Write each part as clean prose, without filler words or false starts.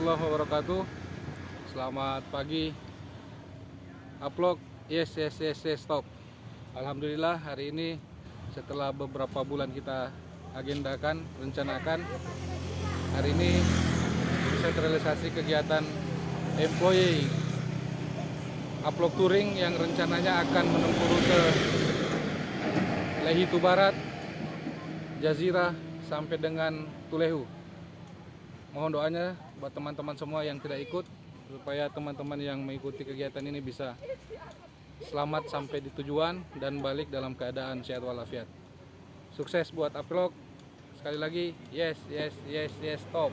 warahmatullahi wabarakatuh. Selamat pagi. Upload yes stop. Alhamdulillah hari ini setelah beberapa bulan kita agendakan, rencanakan, hari ini bisa terrealisasi kegiatan employee upload touring yang rencananya akan menempuh rute Lehitu Barat, Jazirah sampai dengan Tulehu. Mohon doanya buat teman-teman semua yang tidak ikut, supaya teman-teman yang mengikuti kegiatan ini bisa selamat sampai di tujuan dan balik dalam keadaan sehat walafiat. Sukses buat upload. Sekali lagi, yes stop.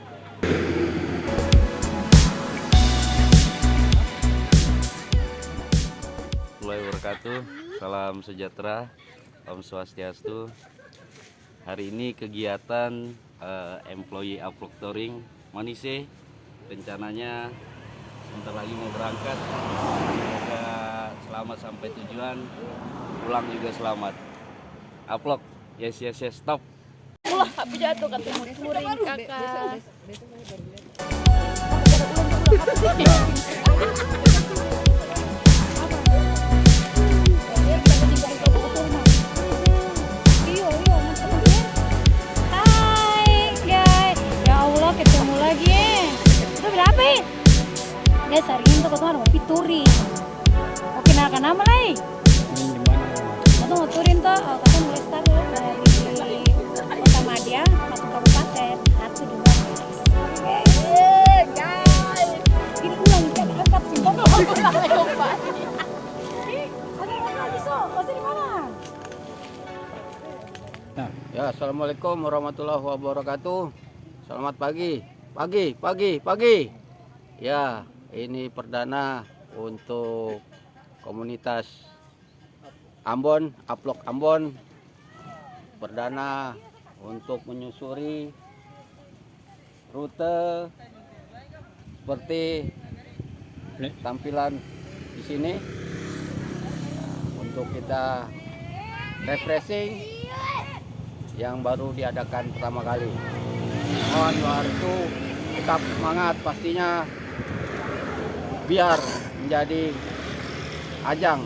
Assalamualaikum wabarakatuh. Salam sejahtera, Om Swastiastu. Hari ini kegiatan employee upload touring Manise, rencananya sebentar lagi mau berangkat. Semoga selamat sampai tujuan, pulang juga selamat. Upload yes stop. Wah, aku jatuh ketemu touring kakak. Guys, hari ini tuh ketemu mau touring. Oke, nah kan nama lagi. Kita mau touring tuh, kita mulai start dari Kota Madya, masuk kabupaten, 1, 2, guys. Ini ulang kita angkat simpong. Ada lagi so, kau di mana? Nah, ya, assalamualaikum warahmatullahi wabarakatuh. Selamat pagi. Ya, ini perdana untuk komunitas Ambon, Upload Ambon. Perdana untuk menyusuri rute seperti tampilan di sini. Untuk kita refreshing yang baru diadakan pertama kali. Mohon doa itu tetap semangat pastinya, biar menjadi ajang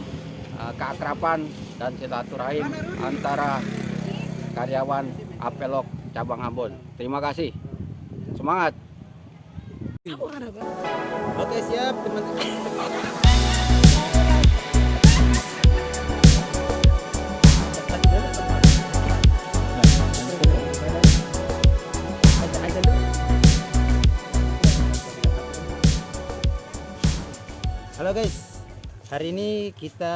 keakraban dan silaturahim antara karyawan Apelok cabang Ambon. Terima kasih. Semangat. Oke, siap teman-teman. Halo guys, hari ini kita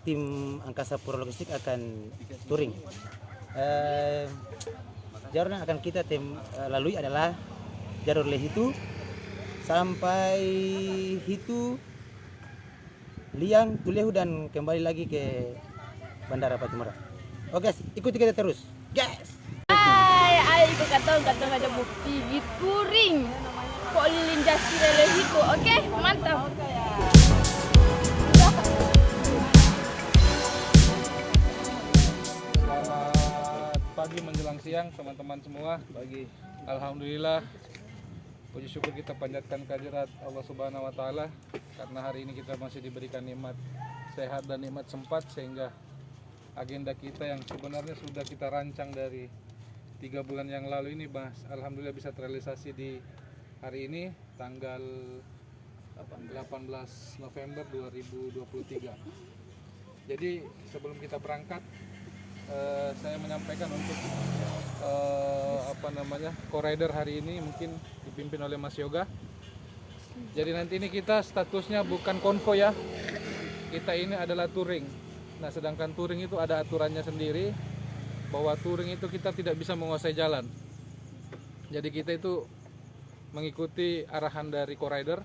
tim Angkasa Pura Logistik akan touring. Jalur yang akan kita lalui adalah jalur Lehitu sampai Hitu, Liang, Tulehu dan kembali lagi ke Bandara Patimura. Oke guys, ikuti kita terus, guys. Hai, aku katong ada bukti di touring. Kok lilin Jazirah Lehitu, oke? Mantap. Selamat pagi menjelang siang teman-teman semua. Alhamdulillah, puji syukur kita panjatkan kehadirat Allah Subhanahu wa taala karena hari ini kita masih diberikan nikmat sehat dan nikmat sempat, sehingga agenda kita yang sebenarnya sudah kita rancang dari 3 bulan yang lalu ini, alhamdulillah bisa terrealisasi di hari ini tanggal 18 November 2023. Jadi sebelum kita berangkat, saya menyampaikan untuk co-rider hari ini mungkin dipimpin oleh Mas Yoga. Jadi nanti ini kita statusnya bukan konvoy ya, kita ini adalah touring. Nah, sedangkan touring itu ada aturannya sendiri, bahwa touring itu kita tidak bisa menguasai jalan. Jadi kita itu mengikuti arahan dari co-rider.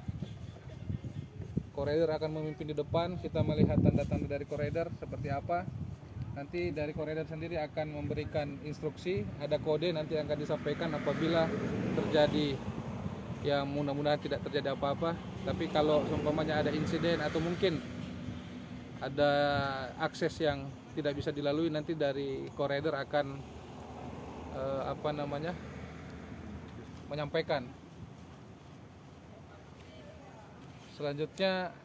Co-rider akan memimpin di depan, kita melihat tanda-tanda dari co-rider seperti apa. Nanti dari co-rider sendiri akan memberikan instruksi, ada kode nanti akan disampaikan apabila terjadi, ya mudah-mudahan tidak terjadi apa-apa. Tapi kalau seumpamanya ada insiden atau mungkin ada akses yang tidak bisa dilalui, nanti dari co-rider akan menyampaikan Selanjutnya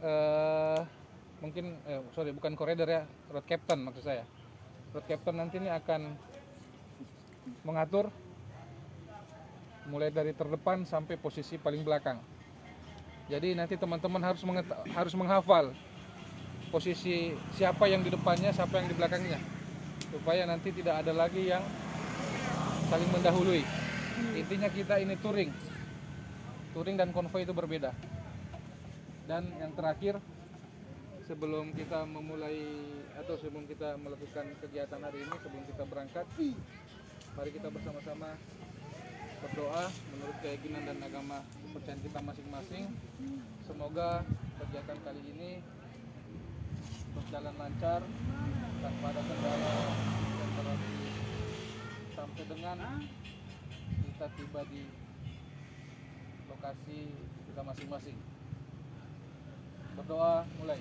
mungkin bukan koridor ya, road captain maksud saya. Road captain nanti ini akan mengatur mulai dari terdepan sampai posisi paling belakang. Jadi nanti teman-teman harus menghafal posisi siapa yang di depannya, siapa yang di belakangnya, supaya nanti tidak ada lagi yang saling mendahului. Intinya kita ini touring dan konvoi itu berbeda. Dan yang terakhir, sebelum kita memulai atau sebelum kita melakukan kegiatan hari ini, sebelum kita berangkat, mari kita bersama-sama berdoa menurut keyakinan dan agama kepercayaan kita masing-masing. Semoga kegiatan kali ini berjalan lancar tanpa ada kendala dan berarti sampai dengan kita tiba di lokasi kita masing-masing. Berdoa mulai.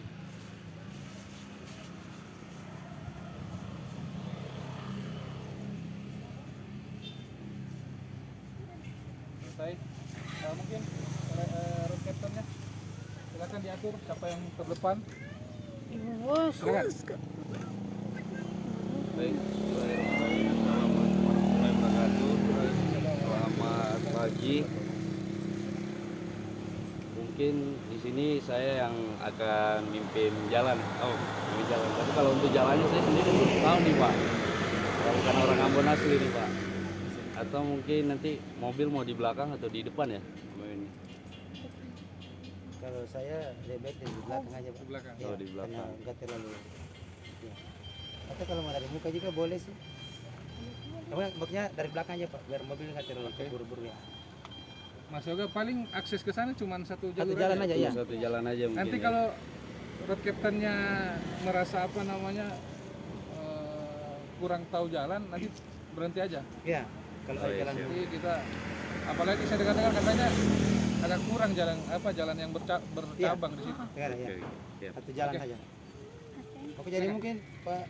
Selesai. Mungkin road captain-nya silakan diatur siapa yang terdepan. Silakan. Baik, Assalamualaikum warahmatullahi wabarakatuh. Selamat pagi. Mungkin di sini saya yang akan mimpin jalan. Tapi kalau untuk jalannya saya sendiri belum tahu nih Pak. Saya bukan orang Ambon asli nih Pak. Atau mungkin nanti mobil mau di belakang atau di depan ya? Kalau saya lebih baik di belakang aja, Pak. Di belakang. Ya, Oh, di belakang. karena enggak terlalu. Ya. Atau kalau mau dari muka juga boleh sih. Maksudnya dari belakang aja, Pak, biar mobil nggak terlalu buru-buru ya. Mas Yoga paling akses ke sana cuma satu Satu jalur jalan aja ya. Satu jalan aja mungkin. Nanti ya. kalau road captain-nya merasa kurang tahu jalan, nanti berhenti aja. Iya. Kalau Oh, iya, jalan siap. Jadi kita, apalagi saya dengar katanya agak kurang jalan yang bercabang di situ. ya, ya. Oke, siap. Satu jalan Oke. aja. Oke, jadi mungkin Pak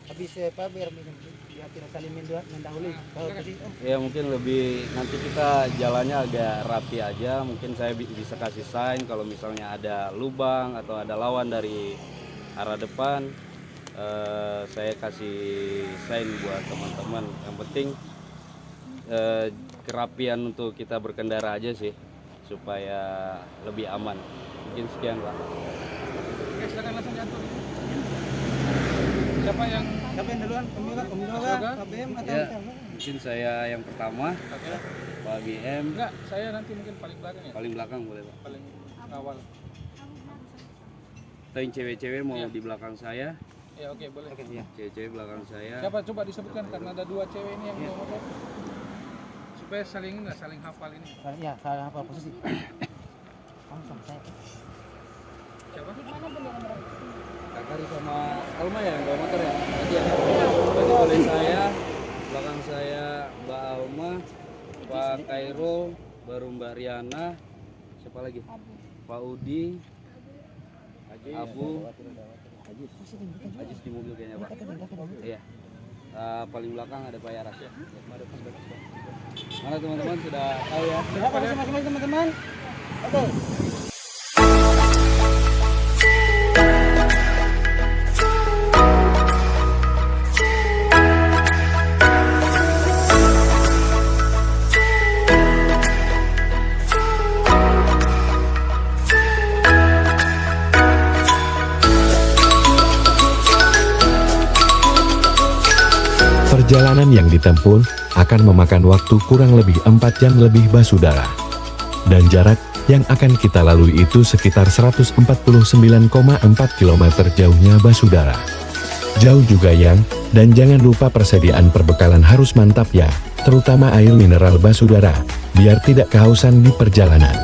habis Pak biar tidak saling mendahului. Kalau tadi Ya mungkin lebih nanti kita jalannya agak rapi aja. Mungkin saya bisa kasih sign kalau misalnya ada lubang atau ada lawan dari arah depan. Saya kasih sign buat teman-teman. Yang penting kerapian untuk kita berkendara aja sih supaya lebih aman. Mungkin sekian Pak. Oke, silakan langsung diatur. Siapa yang duluan? Om Yoga, Yoga? Pak BM atau Ya, mungkin saya yang pertama, Oke. Pak BM, Enggak, saya nanti mungkin paling belakang ya. paling belakang boleh Pak. Paling awal. Atau yang cewek-cewek mau Iya. di belakang saya, Ya oke, boleh. Oke, ya. cewek-cewek belakang saya. Siapa coba disebutkan karena ada dua cewek ini yang bawa motor. Supaya saling hafal ini. Ya, salah apa posisi? Langsung saya. Siapa? Kakari sama Alma ya yang bawa motor ya? Tadi ya? Berarti boleh saya, belakang saya Mbak Alma, Pak Kairo, baru Mbak Riana, siapa lagi? Pak Udi, Abu, Ajis di mobil kayaknya Pak. Iya. Paling belakang ada Pak Yaras ya. Mana teman-teman sudah tahu ya? Siapa masing-masing teman-teman? Oke. Perjalanan yang ditempuh akan memakan waktu kurang lebih 4 jam lebih Basudara. Dan jarak yang akan kita lalui itu sekitar 149,4 km jauhnya Basudara. Jauh juga yang, dan jangan lupa persediaan perbekalan harus mantap ya, terutama air mineral Basudara, biar tidak kehausan di perjalanan.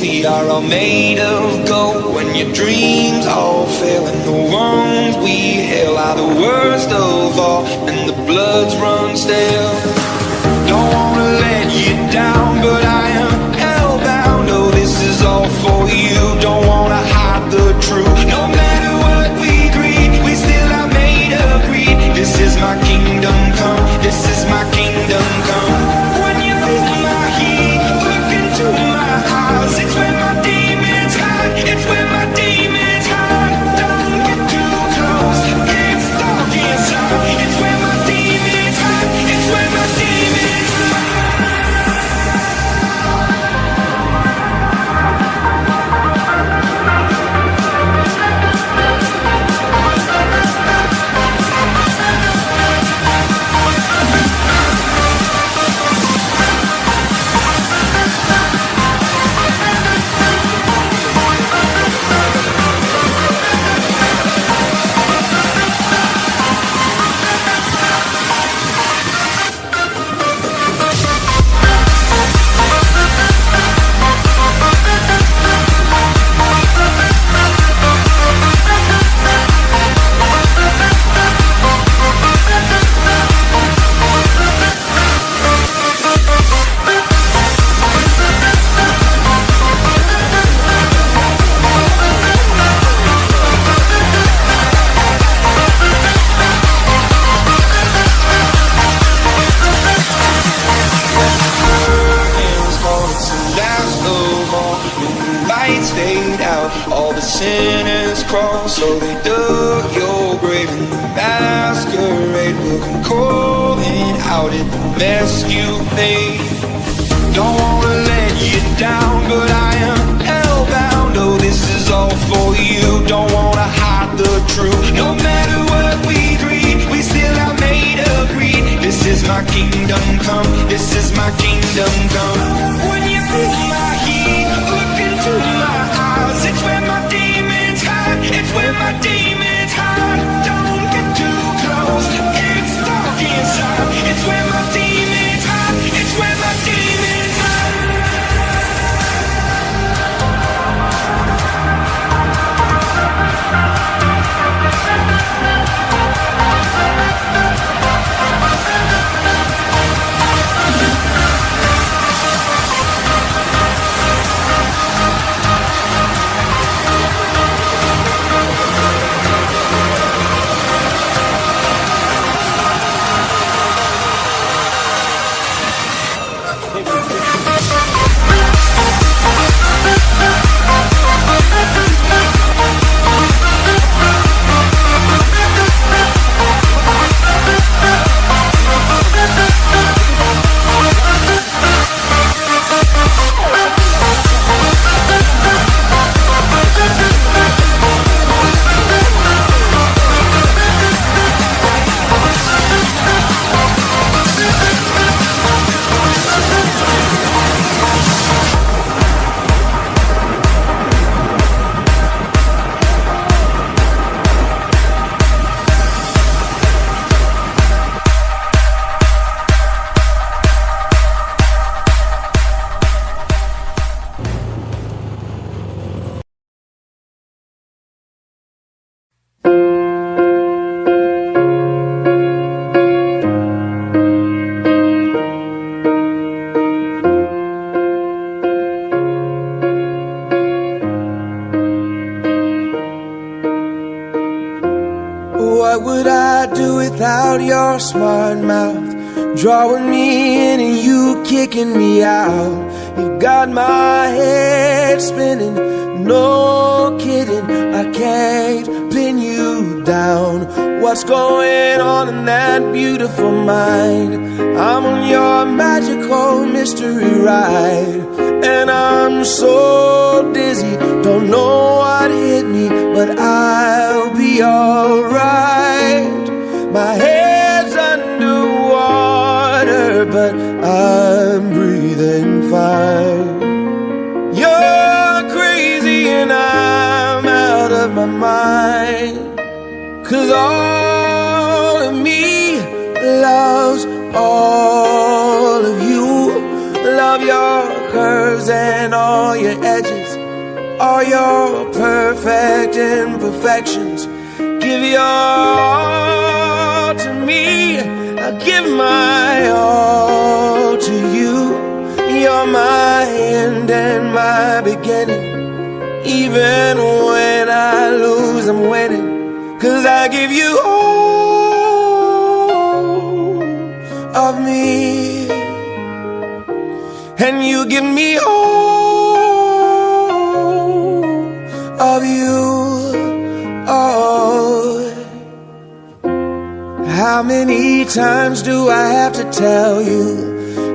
see are all made of gold. When your dreams all fail and the ones we hail are the worst of all, and the bloods run stale. Don't wanna let you down, but I am hellbound. Oh, this is all for you. Don't wanna hide the truth. No matter what we greed, we still are made of greed. This is my kingdom come. This is my kingdom come. When you feel my heat, look into my eyes. It's where my demons hide. It's where my demons hide. Don't get too close. It's dark inside. It's where my demons hide. It's where my demons hide. All the sinners crawl, so they dug your grave, and the masquerade will come calling out at the mess you made. Don't wanna let you down, but I am hellbound. Oh, this is all for you. Don't wanna hide the truth. No matter what we greed, we still are made of greed. This is my kingdom come. This is my kingdom come. When you feel my heat, look into my eyes. It's where my demons hide. It's where my demons hide. Don't get too close. It's dark inside. It's where my demons hide. It's where my demons hide. What would I do without your smart mouth? Drawing me in and you kicking me out. You got my head spinning, no kidding. I can't pin you down. What's going on in that beautiful mind? I'm on your magical mystery ride, and I'm so dizzy, don't know what hit me, but I'll be alright. My head's underwater, but I'm breathing fine. You're crazy and I'm out of my mind, 'cause all of me loves all of you. Love your curves and all your edges. all your perfect imperfections. Give your all to me, I give my all to you. You're my end and my beginning. Even when I lose, I'm winning. 'Cause I give you all of me, and you give me all of you. Oh, how many times do I have to tell you?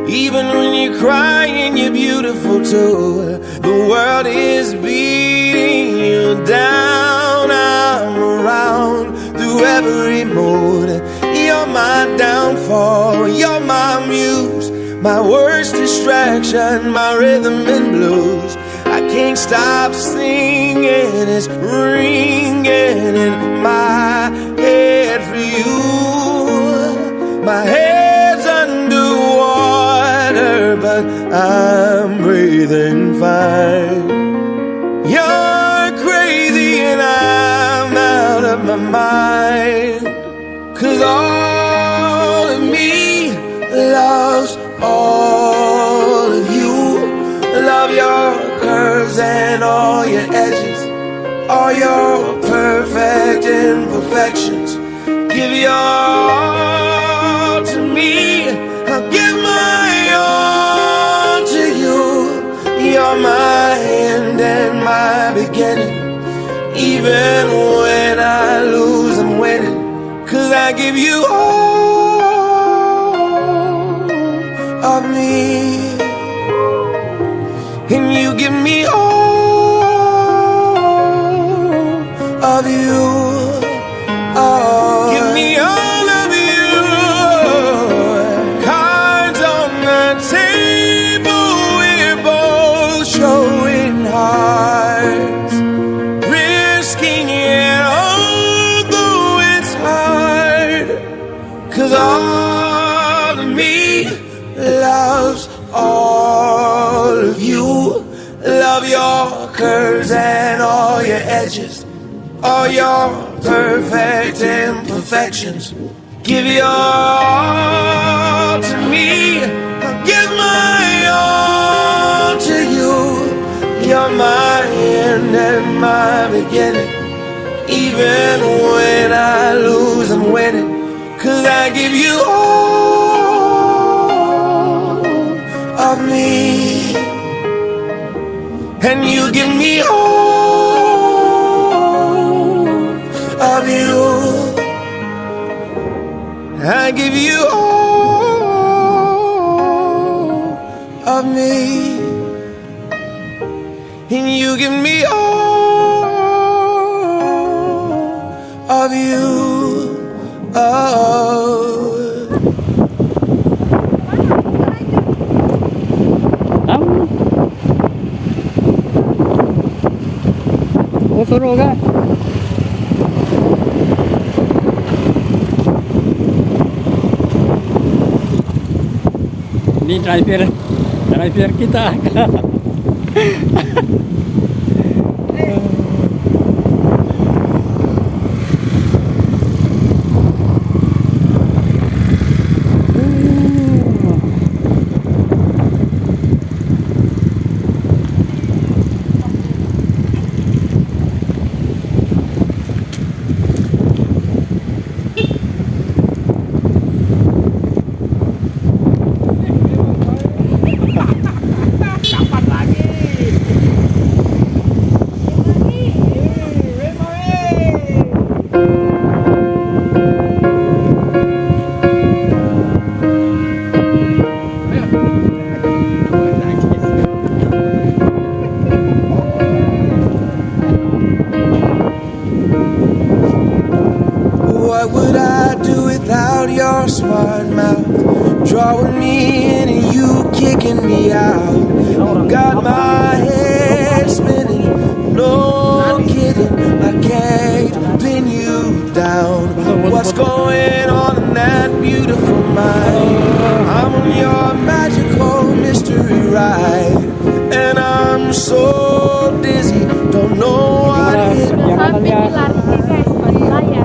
Even when you're crying, you're beautiful too. The world is beating you down. I'm around through every mood. You're my downfall, you're my muse, my worst distraction, my rhythm and blues. I can't stop singing, it's ringing in my head for you. My head's underwater, but I'm breathing fine. You're crazy and I'm out of my mind. 'Cause all of me loves all of you. Love your curves and all your edges, all your perfect imperfections. Give your all to me, I'll give my all to you. You're my end and my beginning. Even when I lose, I'm winning. 'Cause I give you all of me, and you give me all of you. Oh, give me all of you. Cards on the table, we're both showing hearts, risking it, although it's hard. 'Cause all of me loves all of you. Love your curves and all your edges, all your perfect imperfections. Give your all to me, I'll give my all to you. You're my end and my beginning. Even when I lose, I'm winning. 'Cause I give you all of me, and you give me all of you. I give you all of me, and you give me all of you. Oh. Suruh kan? Ini driver kita. Your smart mouth drawing me in and you kicking me out. Got my head spinning, no kidding, I can't pin you down. What's going on in that beautiful mind? I'm on your magical mystery ride, and I'm I'm so dizzy, don't know what hit me. Sampai di lari guys, di layar.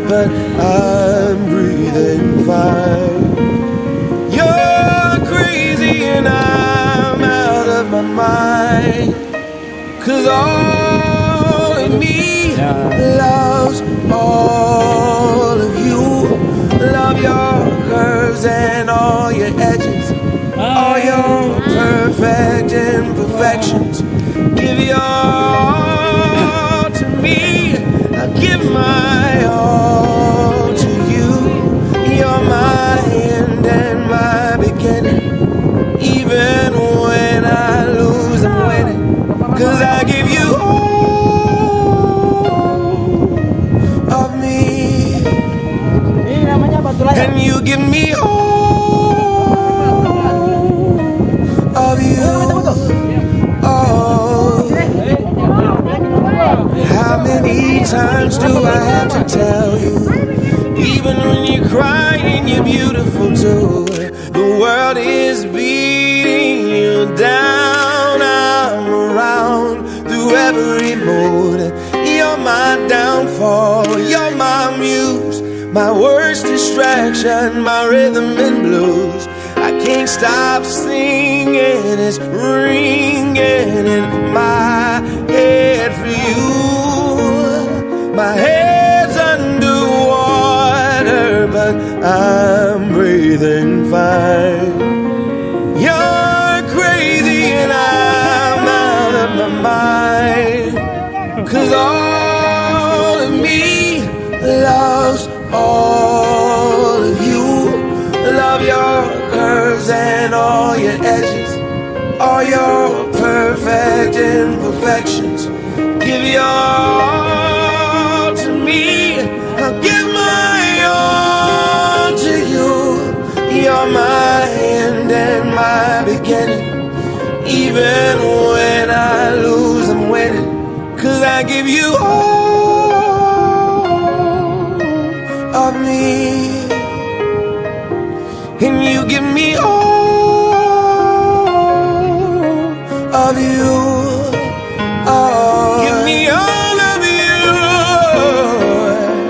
But I'm breathing fine. You're crazy and I'm out of my mind. 'Cause all of me loves all of you. Love your curves and all your edges, all your perfect imperfections. Give your all to me, I'll give my all to you. You're my end and my beginning. Even when I lose, I'm winning. 'Cause I give you all of me, and you give me all of you. Oh, how many times do I have to tell you? Even when you're crying, you're beautiful too. The world is beating you down. I'm around through every mood. You're my downfall, you're my muse, my worst distraction, my rhythm and blues. I can't stop singing, it's ringing in my head for you. My head's underwater, but I'm breathing fine. You're crazy and I'm out of my mind. 'Cause all of me loves all of you. Love your curves and all your edges, all your perfect imperfections. Give your all to me, I'll give my all to you. You're my end and my beginning. Even when I lose, I'm winning. 'Cause I give you all of me, and you give me all of you. Oh, give me all of you.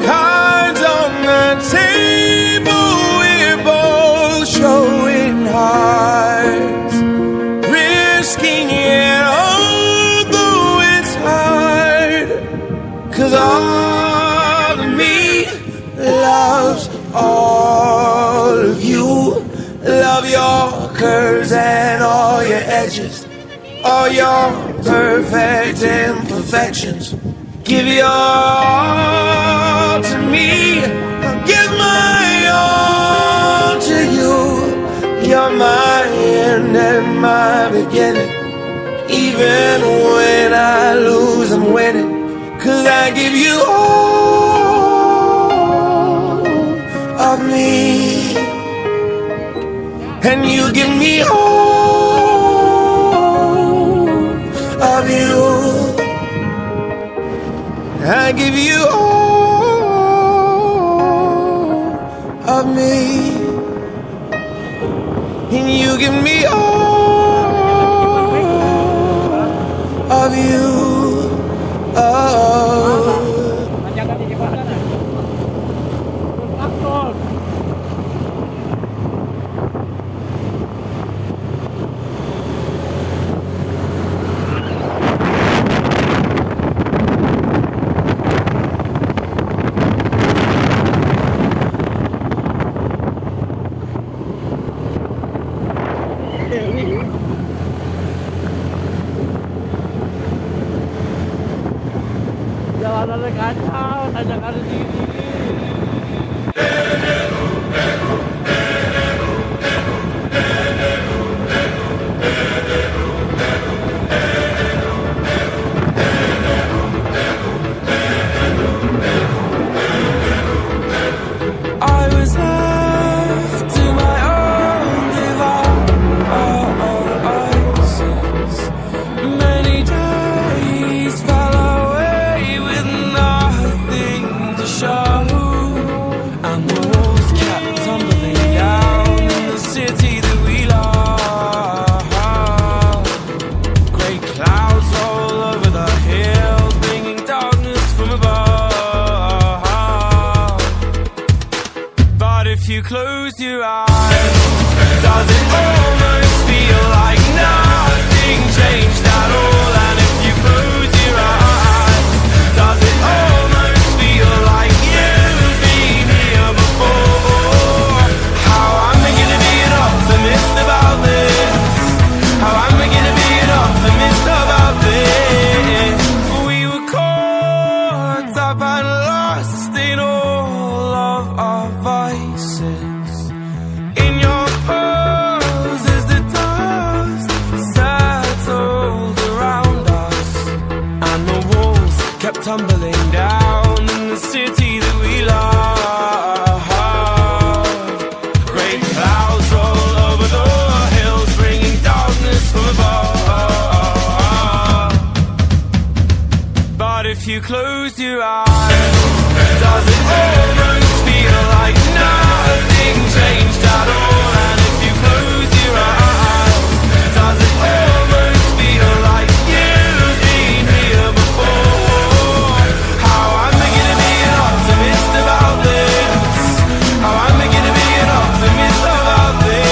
Cards on the table, we're both showing hearts, risking it although it's hard. 'Cause all of me loves all of you. Love your curves and all your edges, all your perfect imperfections. Give your all to me, I'll give my all to you. You're my end and my beginning. Even when I lose, I'm winning. 'Cause I give you all of me, and you give me all of you. I give you all of me, and you give me all of you. Oh. Jalanannya kacau, tanjak ada di sini. I was left to my own devices. Many days fell away with nothing to show. you close your eyes, does it almost feel like nothing changed at all? And if you close your eyes, does it almost feel like you've been here before? How am I gonna be an optimist about this? How am I gonna be an optimist about this? We were caught up and lost in all of our vices. In your poses the dust settled around us, and the walls kept tumbling down in the city that we love. Great clouds roll over the hills, bringing darkness from above. But if you close your eyes, does it almost feel like nothing changed at all? And if you close your eyes, does it almost feel like you've been here before? How am I gonna be an optimist about this? How am I gonna be an optimist about this?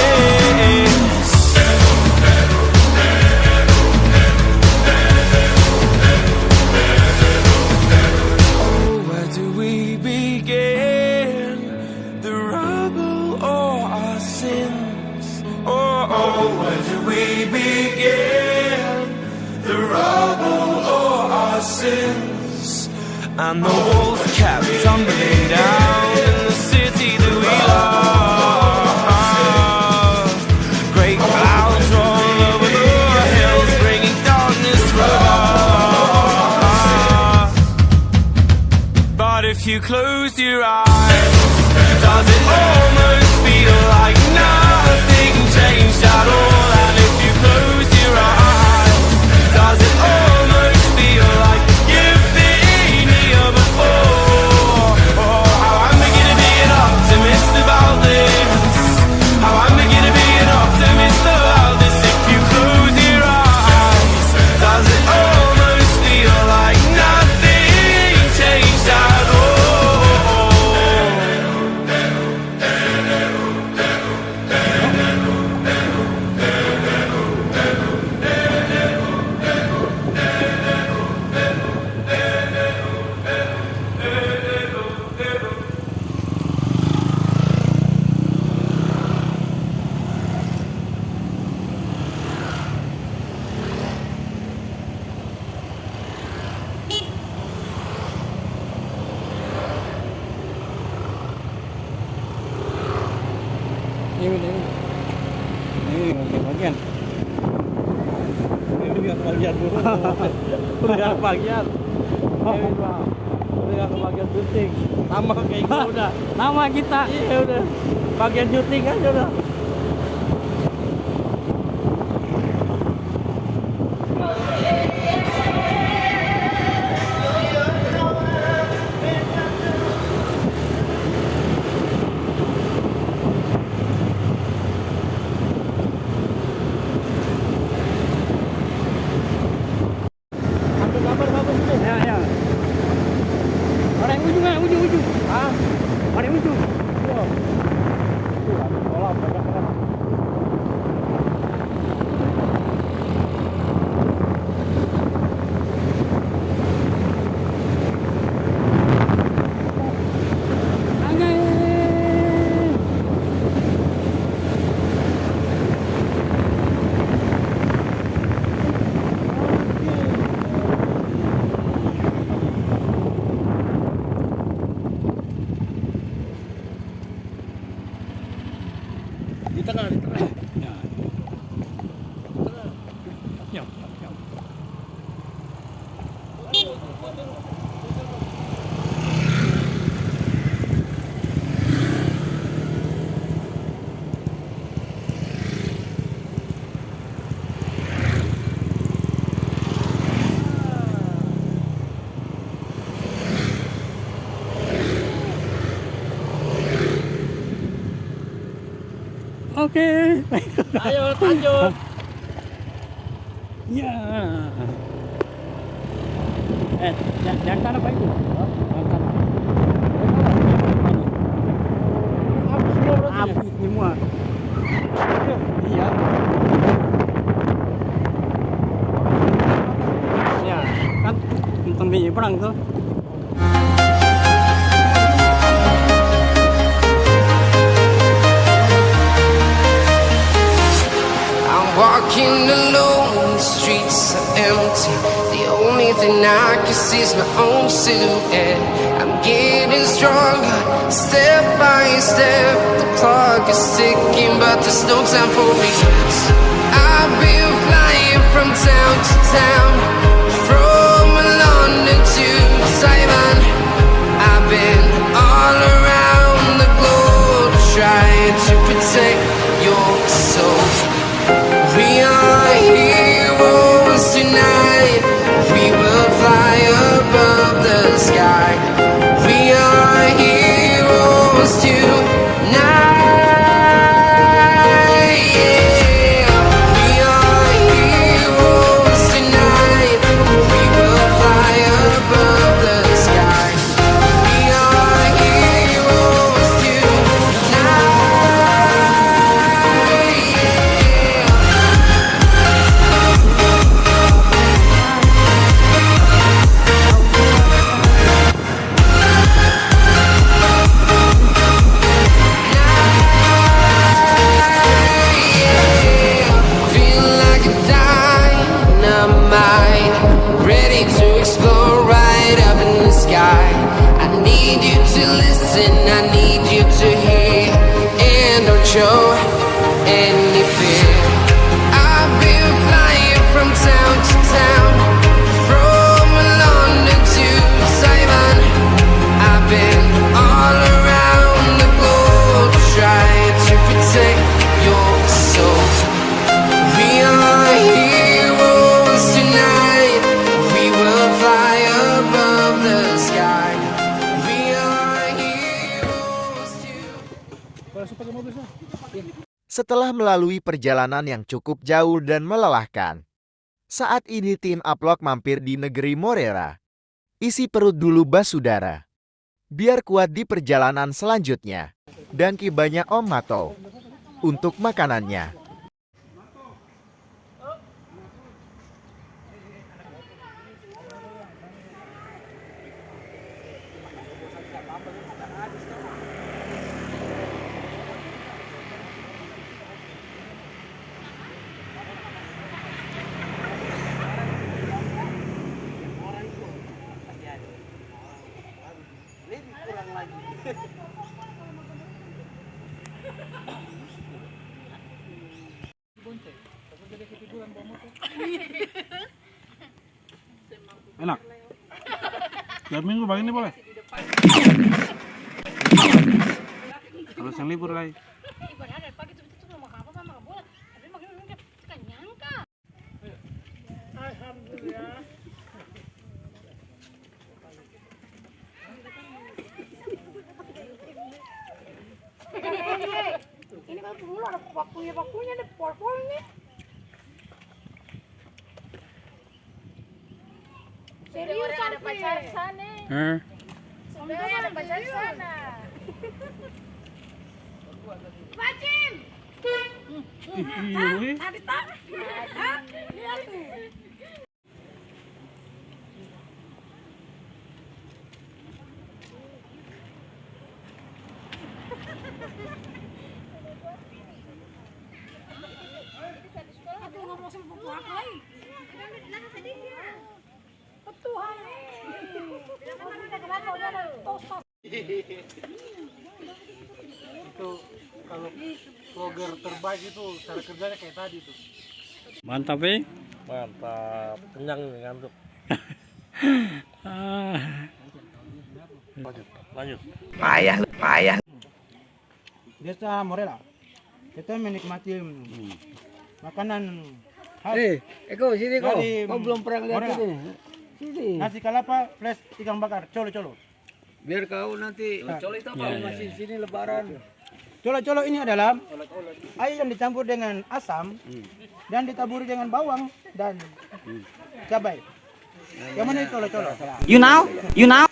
Oh, where do we begin? The rubble or our sins? Oh, where do we begin? The rubble or our sins? And the walls kept tumbling down in the city that we love. Great clouds roll over the hills, bringing darkness from above. But if you close your eyes, does it almost feel like nothing changed at all? And if you close your eyes, does it almost feel like you've been here before? Oh, how am I gonna be an optimist about this? How am I gonna be an optimist about this? If you close your eyes, does it almost feel like nothing changed at all? Udah kebagian. Udah kebagian syuting. Nama kayak gitu udah. Nama kita. Iya udah. Bagian syuting aja udah. Oke. Ayo lanjut. Ya. Jangan tanah apa itu? Jangan tanah. Habis Api semua. Iya. Ya, kan nonton minyak perang tuh. I'm walking alone, the streets are empty. The only thing I can see is my own silhouette. I'm getting stronger, step by step. The clock is ticking, but there's no time for regrets. I've been flying from town to town, from London to Taiwan. I've been all around the globe, trying to protect your soul. We are heroes tonight. We will fly above the sky. We are heroes tonight. Yeah. We are heroes tonight. We will fly above the sky. We are heroes tonight. Feel like a dynamite, ready to explode right up in the sky. I need you to listen, I need you to hear, and don't show any fear. I've been flying from town to town, from London to Taiwan. I've been all around the globe, trying to protect your soul. We are heroes tonight. We will fly above the sky. We are heroes tonight. Setelah melalui perjalanan yang cukup jauh dan melelahkan, saat ini tim Uplock mampir di negeri Morera. Isi perut dulu Basudara, biar kuat di perjalanan selanjutnya. Dan kibanya Om Mato untuk makanannya. Enak. Tiap minggu begini boleh. Harus yang libur lagi. Ini kan dulu ada pakunya ada pol-polnya. Serius ada pacar sana. Sudah ada pacar sana. Pacim. Ada tak? Lihat tuh. Aku ngomong sama buku aku lagi. Tuhan. Itu kalau vlogger terbaik itu cara kerjanya kayak tadi tuh. Mantap mantap, kenyang ngantuk. Lanjut. Payah. Desa Morela, kita menikmati makanan khas. Eko sini kau. Dari Kau belum pernah lihat Morela. ini. Sini. Nasi kalapa plus ikan bakar, colo-colo. Biar kau nanti colo itu kalau masih sini lebaran. Colo-colo ini adalah air yang dicampur dengan asam dan ditaburi dengan bawang dan cabai. Yang mana itu colo-colo? You know?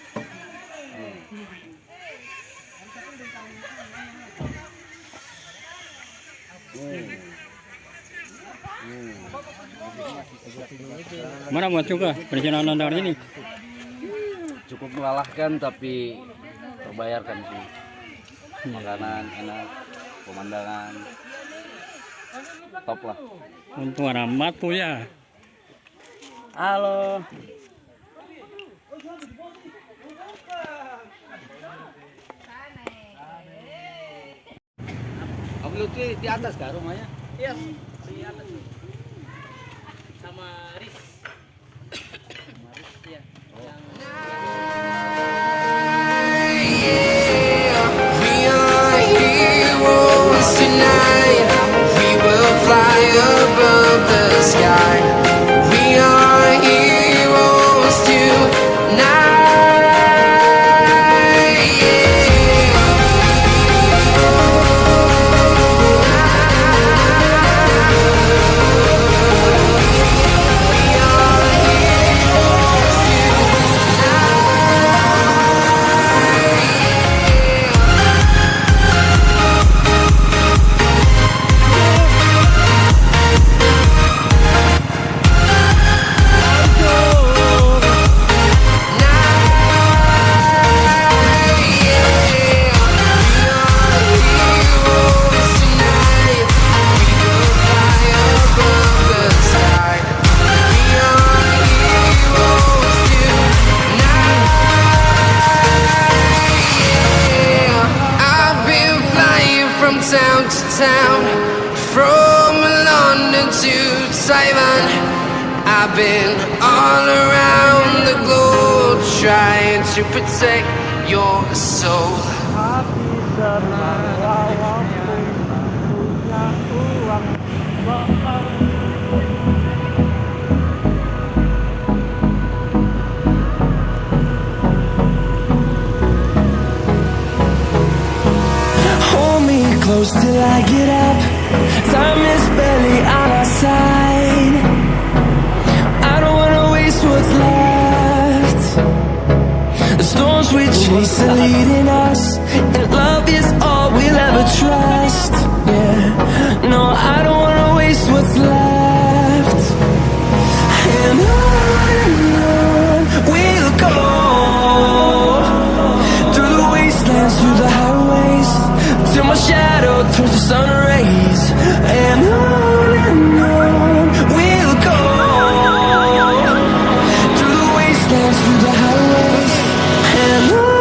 Mana buat juga perjalanan dari ini? Cukup melelahkan tapi terbayarkan sih. Makanan enak, pemandangan top lah. Untuk orang Batu ya. Halo. Kamu Lutfi di atas kah rumahnya? Iya, di atas. Sama Riz. Iya. We are heroes tonight. We will fly above the sky. We are heroes tonight. Town to town, from London to Taiwan, I've been all around the globe trying to protect your soul. Close till I get up. Time is barely on our side. I don't wanna waste what's left. The storms we chase are leading us, and love is all we'll ever trust. Yeah, no, I don't wanna waste what's left. And on we'll go, through the wastelands, through the highways, till my shadow turns to sun rays. And on we'll go, through the wastelands, through the highways. And on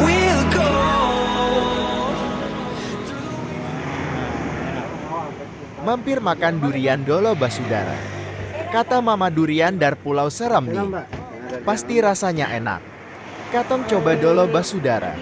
we'll go. Mampir makan durian Dolo Basudara. Kata Mama Durian dari Pulau Seram nih. Pasti rasanya enak. Katong coba Dolo Basudara.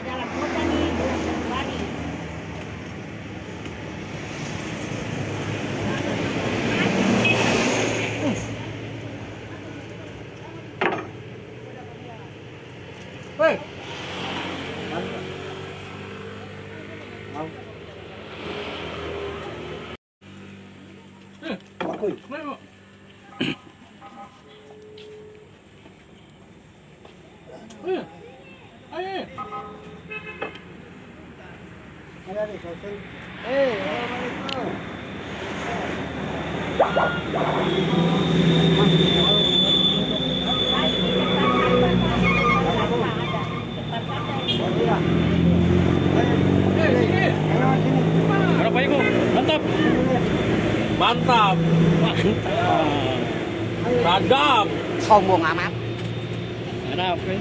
Mantap. Sadap. Sombong amat. Ada apa?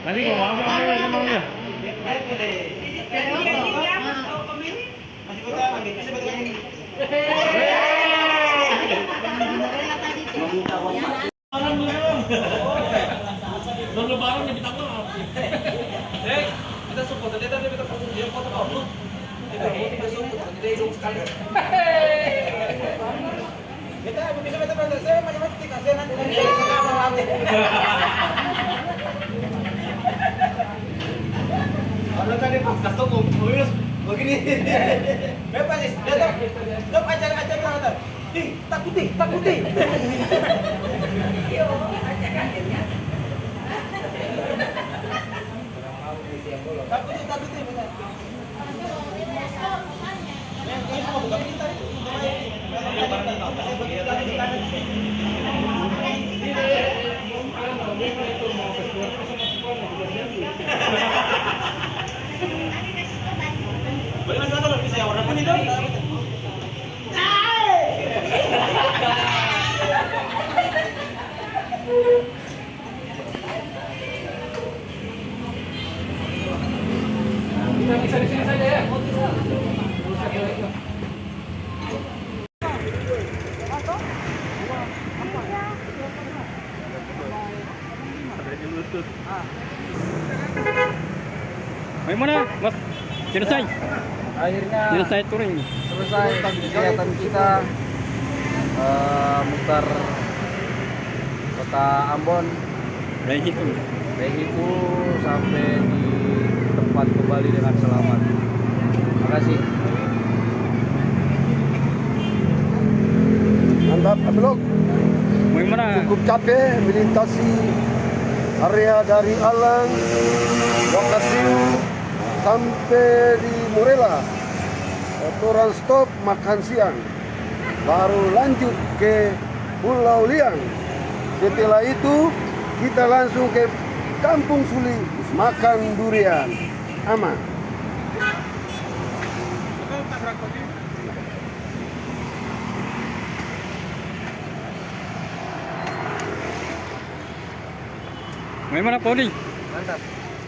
Nanti mau apa? Belum lebaran dia minta maaf. Kita support dia tapi kita foto dia foto kamu. Kita support dia hidup sekali. Kita bisa betul saya macam-macam kita saya nanti kalau tadi pas toko mobil begini. Bebas sih. Dok ajar-ajar mana? Takuti. Takuti. Bagaimana bisa warna kuning dong? Kita bisa di sini saja ya. Bagaimana? Mas, selesai. Akhirnya Selesai touring. selesai kegiatan kita mutar kota Ambon Dari situ. dari itu sampai di tempat kembali dengan selamat. Terima kasih. Mantap, Ablok. Bagaimana? Cukup capek melintasi area dari Alang, Wakasiu sampai di Morela. Orang stop makan siang, baru lanjut ke Pulau Liang. Setelah itu kita langsung ke Kampung Suli makan durian. Aman. Bagaimana Poli? Mantap.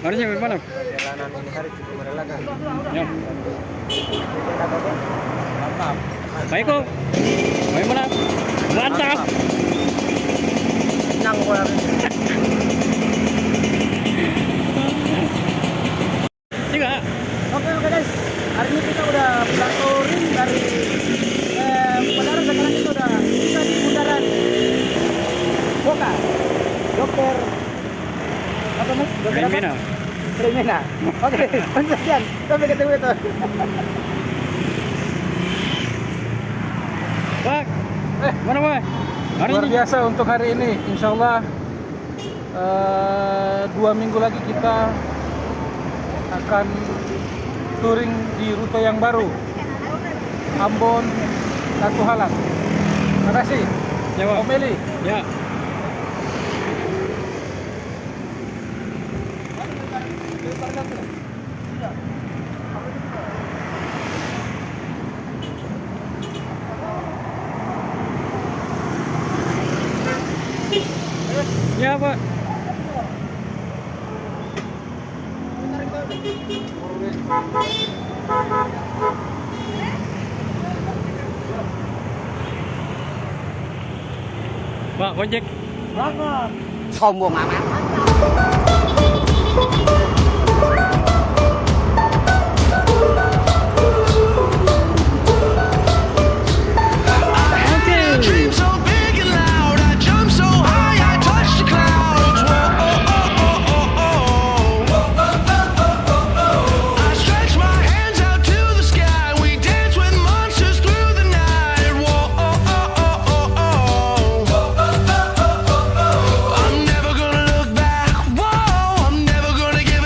Harusnya bagaimana? Perjalanan ini hari cukup merelakan. Ya. Mantap. Baik kok. Bagaimana? Mantap. Senang gua. Tiga. Oke guys. Hari ini kita udah pulang touring dari Padahal sekarang kita udah bisa di bundaran Boka. Dokter apa mas? Dokter apa? Remena. Remena. Oke, sekian. Sampai ketemu itu. Pak. Mana Pak? Hari Luar ini biasa untuk hari ini. Insya Allah 2 minggu lagi kita akan touring di rute yang baru, Ambon, Ratu Halang. Terima kasih. Ya, Pak. Om Meli. Ya. Ya, Pak. Pak, ojek. Sombong amat. Dream so big and loud, I jump so high, I touch the clouds. I stretch my hands out to the sky, we dance with monsters through the night. I'm never gonna look back, I'm never gonna give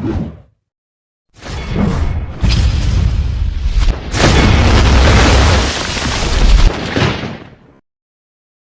Jakarta.